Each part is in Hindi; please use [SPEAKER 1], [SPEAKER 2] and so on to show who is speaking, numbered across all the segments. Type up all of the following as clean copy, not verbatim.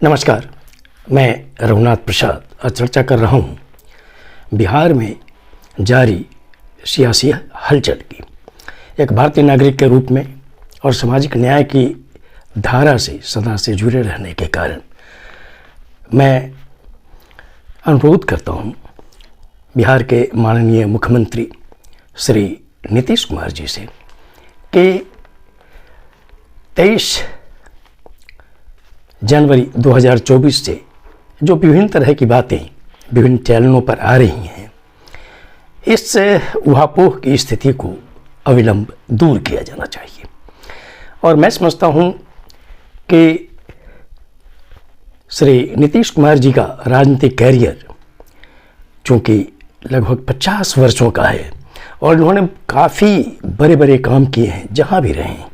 [SPEAKER 1] नमस्कार, मैं रघुनाथ प्रसाद आज चर्चा कर रहा हूँ बिहार में जारी सियासी हलचल की। एक भारतीय नागरिक के रूप में और सामाजिक न्याय की धारा से सदा से जुड़े रहने के कारण मैं अनुरोध करता हूँ बिहार के माननीय मुख्यमंत्री श्री नीतीश कुमार जी से कि 23 जनवरी 2024 से जो विभिन्न तरह की बातें विभिन्न चैनलों पर आ रही हैं, इस उहापोह की स्थिति को अविलंब दूर किया जाना चाहिए। और मैं समझता हूं कि श्री नीतीश कुमार जी का राजनीतिक कैरियर चूँकि लगभग 50 वर्षों का है और इन्होंने काफ़ी बड़े बड़े काम किए हैं जहां भी रहे हैं।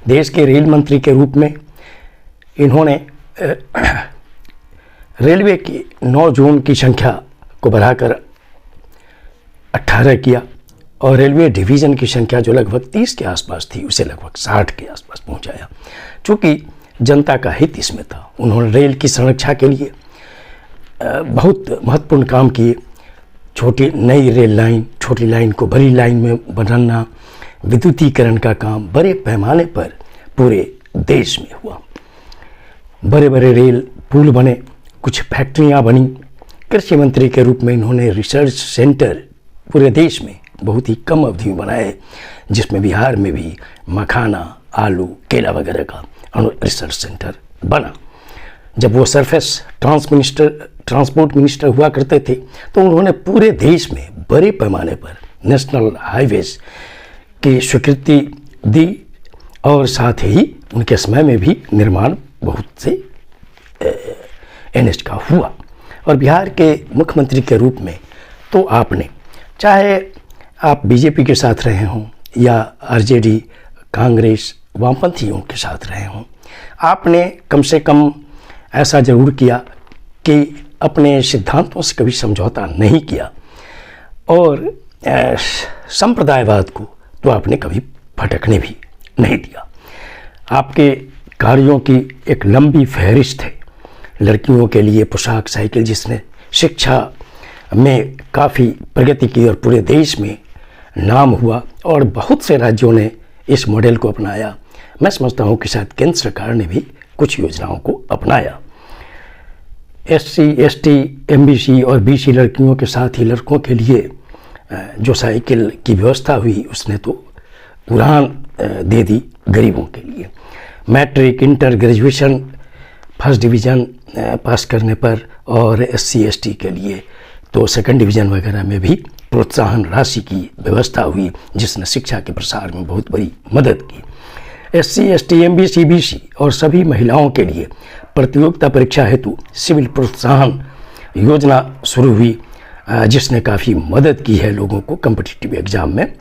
[SPEAKER 1] देश के रेल मंत्री के रूप में इन्होंने रेलवे की 9 जोन की संख्या को बढ़ाकर 18 किया और रेलवे डिवीज़न की संख्या जो लगभग 30 के आसपास थी उसे लगभग 60 के आसपास पहुंचाया। चूँकि जनता का हित इसमें था, उन्होंने रेल की संरक्षा के लिए बहुत महत्वपूर्ण काम किए। छोटी नई रेल लाइन, छोटी लाइन को बड़ी लाइन में बदलना, विद्युतीकरण का काम बड़े पैमाने पर पूरे देश में हुआ। बड़े बड़े रेल पुल बने, कुछ फैक्ट्रियां बनी। कृषि मंत्री के रूप में इन्होंने रिसर्च सेंटर पूरे देश में बहुत ही कम अवधि में बनाए, जिसमें बिहार में भी मखाना, आलू, केला वगैरह का रिसर्च सेंटर बना। जब वो सरफेस ट्रांसपोर्ट मिनिस्टर हुआ करते थे तो उन्होंने पूरे देश में बड़े पैमाने पर नेशनल हाईवेज की स्वीकृति दी और साथ ही उनके समय में भी निर्माण बहुत से NH का हुआ। और बिहार के मुख्यमंत्री के रूप में तो आपने, चाहे आप बीजेपी के साथ रहे हों या RJD, कांग्रेस, वामपंथियों के साथ रहे हों, आपने कम से कम ऐसा जरूर किया कि अपने सिद्धांतों से कभी समझौता नहीं किया और संप्रदायवाद को तो आपने कभी भटकने भी नहीं दिया। आपके कार्यों की एक लंबी फहरिस्त है। लड़कियों के लिए पोशाक साइकिल, जिसने शिक्षा में काफ़ी प्रगति की और पूरे देश में नाम हुआ और बहुत से राज्यों ने इस मॉडल को अपनाया। मैं समझता हूँ कि शायद केंद्र सरकार ने भी कुछ योजनाओं को अपनाया। SC, ST, MBC और BC लड़कियों के साथ ही लड़कों के लिए जो साइकिल की व्यवस्था हुई उसने तो उड़ान दे दी गरीबों के लिए। Matric, inter, graduation first division pass करने पर और SC, ST के लिए तो सेकंड डिवीज़न वगैरह में भी प्रोत्साहन राशि की व्यवस्था हुई, जिसने शिक्षा के प्रसार में बहुत बड़ी मदद की। SC, ST, MBC, BC और सभी महिलाओं के लिए प्रतियोगिता परीक्षा हेतु सिविल प्रोत्साहन योजना शुरू हुई, जिसने काफ़ी मदद की है लोगों को कॉम्पिटिटिव एग्ज़ाम में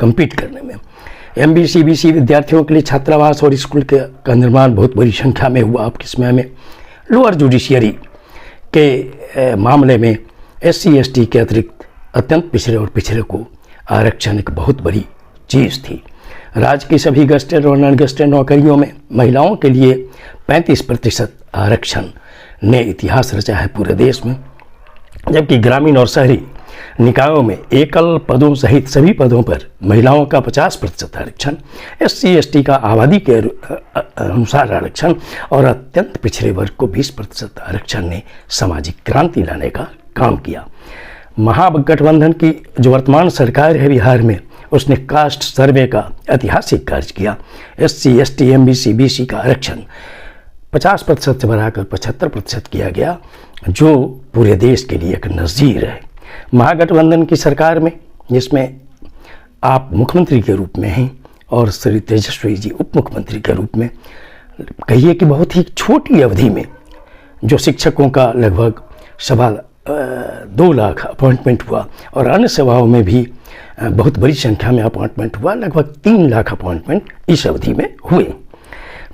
[SPEAKER 1] compete करने में। MBC, BC विद्यार्थियों के लिए छात्रावास और स्कूल का निर्माण बहुत बड़ी संख्या में हुआ आपके समय में। लोअर जुडिशियरी के मामले में SC, ST के अतिरिक्त अत्यंत पिछड़े और पिछड़े को आरक्षण एक बहुत बड़ी चीज़ थी। राज्य की सभी गस्टेड और नॉन गस्टेड नौकरियों में महिलाओं के लिए 35% आरक्षण ने इतिहास रचा है पूरे देश में, जबकि ग्रामीण और शहरी निकायों में एकल पदों सहित सभी पदों पर महिलाओं का 50% आरक्षण, SC, ST का आबादी के अनुसार आरक्षण और अत्यंत पिछड़े वर्ग को 20% आरक्षण ने सामाजिक क्रांति लाने का काम किया। महागठबंधन की जो वर्तमान सरकार है बिहार में, उसने कास्ट सर्वे का ऐतिहासिक कार्य किया। SC, ST, MBC, BC का आरक्षण 50% से बढ़ाकर 75% किया गया, जो पूरे देश के लिए एक नज़ीर है। महागठबंधन की सरकार में, जिसमें आप मुख्यमंत्री के रूप में हैं और श्री तेजस्वी जी उप मुख्यमंत्री के रूप में, कहिए कि बहुत ही छोटी अवधि में जो शिक्षकों का लगभग 2 लाख अपॉइंटमेंट हुआ और अन्य सेवाओं में भी बहुत बड़ी संख्या में अपॉइंटमेंट हुआ, लगभग 3 लाख अपॉइंटमेंट इस अवधि में हुए।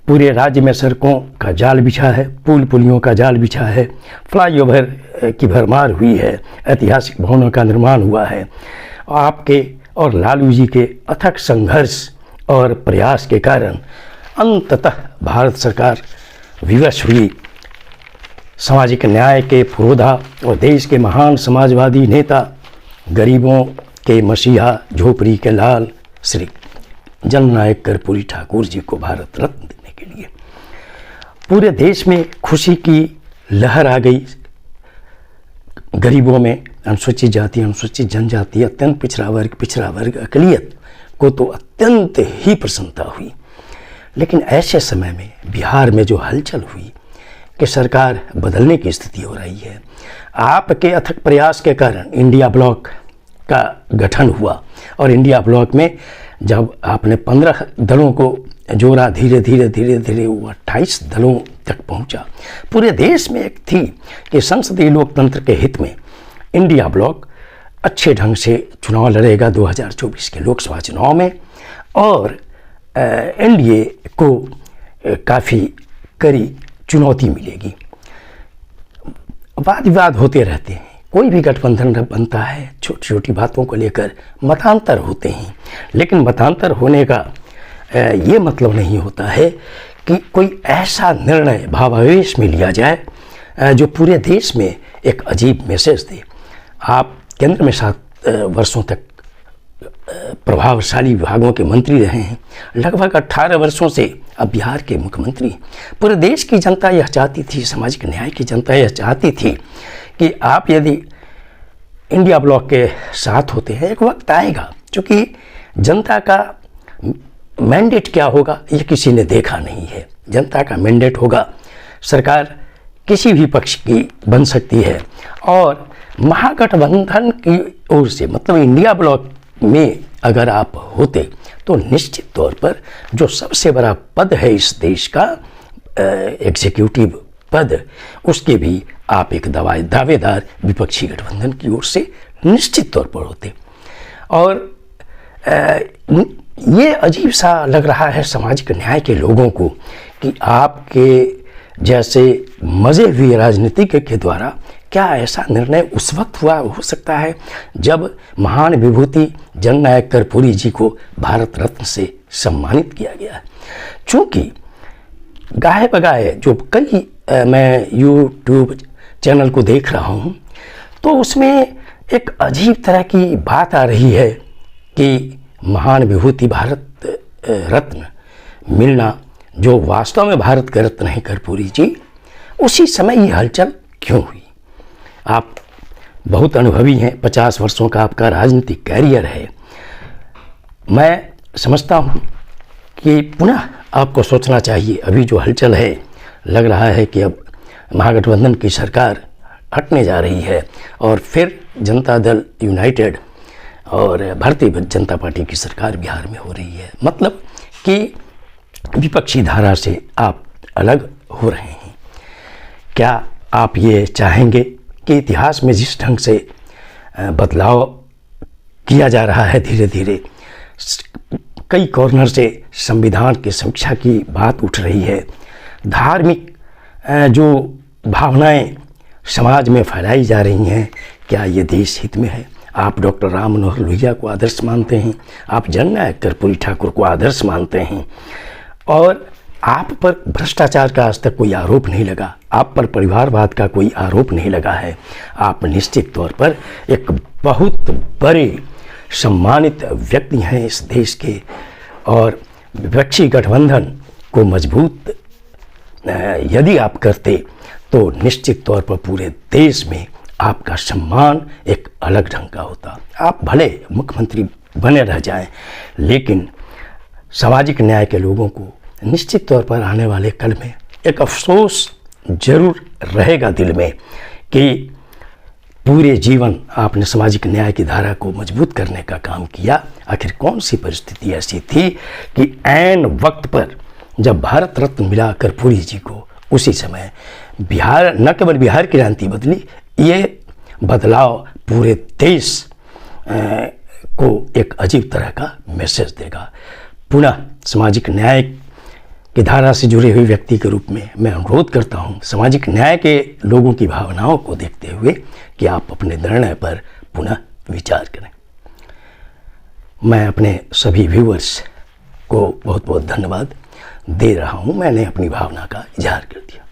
[SPEAKER 1] पूरे राज्य में सड़कों का जाल बिछा है, पुल पुलियों का जाल बिछा है, फ्लाईओवर की भरमार हुई है, ऐतिहासिक भवनों का निर्माण हुआ है। आपके और लालू जी के अथक संघर्ष और प्रयास के कारण अंततः भारत सरकार विवश हुई सामाजिक न्याय के पुरोधा और देश के महान समाजवादी नेता, गरीबों के मसीहा, झोपड़ी के लाल श्री जननायक कर्पूरी ठाकुर जी को भारत रत्न देने के लिए पूरे देश में खुशी की लहर आ गई। गरीबों में, अनुसूचित जाति, अनुसूचित जनजाति, अत्यंत पिछड़ा वर्ग, अकलियत को तो अत्यंत ही प्रसन्नता हुई। लेकिन ऐसे समय में बिहार में जो हलचल हुई कि सरकार बदलने की स्थिति हो रही है, आपके अथक प्रयास के कारण इंडिया ब्लॉक का गठन हुआ और इंडिया ब्लॉक में जब आपने 15 दलों को जोड़ा, धीरे धीरे वो 28 दलों तक पहुंचा। पूरे देश में एक थी कि संसदीय लोकतंत्र के हित में इंडिया ब्लॉक अच्छे ढंग से चुनाव लड़ेगा 2024 के लोकसभा चुनाव में और एनडीए को काफ़ी कड़ी चुनौती मिलेगी। वाद विवाद होते रहते हैं, कोई भी गठबंधन बनता है, छोटी छोटी बातों को लेकर मतांतर होते हैं, लेकिन मतांतर होने का ये मतलब नहीं होता है कि कोई ऐसा निर्णय भावावेश में लिया जाए जो पूरे देश में एक अजीब मैसेज दे। आप केंद्र में 7 वर्षों तक प्रभावशाली विभागों के मंत्री रहे हैं, लगभग 18 वर्षों से अब बिहार के मुख्यमंत्री। पूरे देश की जनता यह चाहती थी, सामाजिक न्याय की जनता यह चाहती थी कि आप यदि इंडिया ब्लॉक के साथ होते हैं, एक वक्त आएगा, क्योंकि जनता का मैंडेट क्या होगा ये किसी ने देखा नहीं है। जनता का मैंडेट होगा, सरकार किसी भी पक्ष की बन सकती है और महागठबंधन की ओर से, मतलब इंडिया ब्लॉक में अगर आप होते तो निश्चित तौर पर जो सबसे बड़ा पद है इस देश का, एग्जीक्यूटिव पद, उसके भी आप एक दावेदार विपक्षी गठबंधन की ओर से निश्चित तौर पर होते। और ये अजीब सा लग रहा है सामाजिक न्याय के लोगों को कि आपके जैसे मजे हुए राजनीतिक के द्वारा क्या ऐसा निर्णय उस वक्त हुआ हो सकता है जब महान विभूति जननायक कर्पूरी जी को भारत रत्न से सम्मानित किया गया है। चूँकि गाहे बगाहे जो कई मैं यूट्यूब चैनल को देख रहा हूँ तो उसमें एक अजीब तरह की बात आ रही है कि महान विभूति भारत रत्न मिलना, जो वास्तव में भारत के रत्न है कर्पूरी जी, उसी समय ये हलचल क्यों हुई। आप बहुत अनुभवी हैं, 50 वर्षों का आपका राजनीतिक कैरियर है। मैं समझता हूँ कि पुनः आपको सोचना चाहिए। अभी जो हलचल है, लग रहा है कि अब महागठबंधन की सरकार हटने जा रही है और फिर जनता दल यूनाइटेड और भारतीय जनता पार्टी की सरकार बिहार में हो रही है। मतलब कि विपक्षी धारा से आप अलग हो रहे हैं। क्या आप ये चाहेंगे कि इतिहास में जिस ढंग से बदलाव किया जा रहा है, धीरे धीरे कई कॉर्नर से संविधान की समीक्षा की बात उठ रही है, धार्मिक जो भावनाएं समाज में फैलाई जा रही हैं, क्या ये देश हित में है? आप डॉक्टर राम मनोहर लोहिया को आदर्श मानते हैं, आप जननायक कर्पूरी ठाकुर को आदर्श मानते हैं और आप पर भ्रष्टाचार का आज तक कोई आरोप नहीं लगा, आप पर परिवारवाद का कोई आरोप नहीं लगा है। आप निश्चित तौर पर एक बहुत बड़े सम्मानित व्यक्ति हैं इस देश के और विपक्षी गठबंधन को मजबूत यदि आप करते तो निश्चित तौर पर पूरे देश में आपका सम्मान एक अलग ढंग का होता। आप भले मुख्यमंत्री बने रह जाएं, लेकिन सामाजिक न्याय के लोगों को निश्चित तौर पर आने वाले कल में एक अफसोस जरूर रहेगा दिल में कि पूरे जीवन आपने सामाजिक न्याय की धारा को मजबूत करने का काम किया। आखिर कौन सी परिस्थिति ऐसी थी कि ऐन वक्त पर जब भारत रत्न मिला कर्पूरी जी को, उसी समय बिहार, न केवल बिहार की राजनीति बदली, ये बदलाव पूरे देश को एक अजीब तरह का मैसेज देगा। पुनः सामाजिक न्याय की धारा से जुड़े हुए व्यक्ति के रूप में मैं अनुरोध करता हूँ, सामाजिक न्याय के लोगों की भावनाओं को देखते हुए कि आप अपने निर्णय पर पुनः विचार करें। मैं अपने सभी व्यूअर्स को बहुत बहुत धन्यवाद दे रहा हूँ। मैंने अपनी भावना का इजहार कर दिया।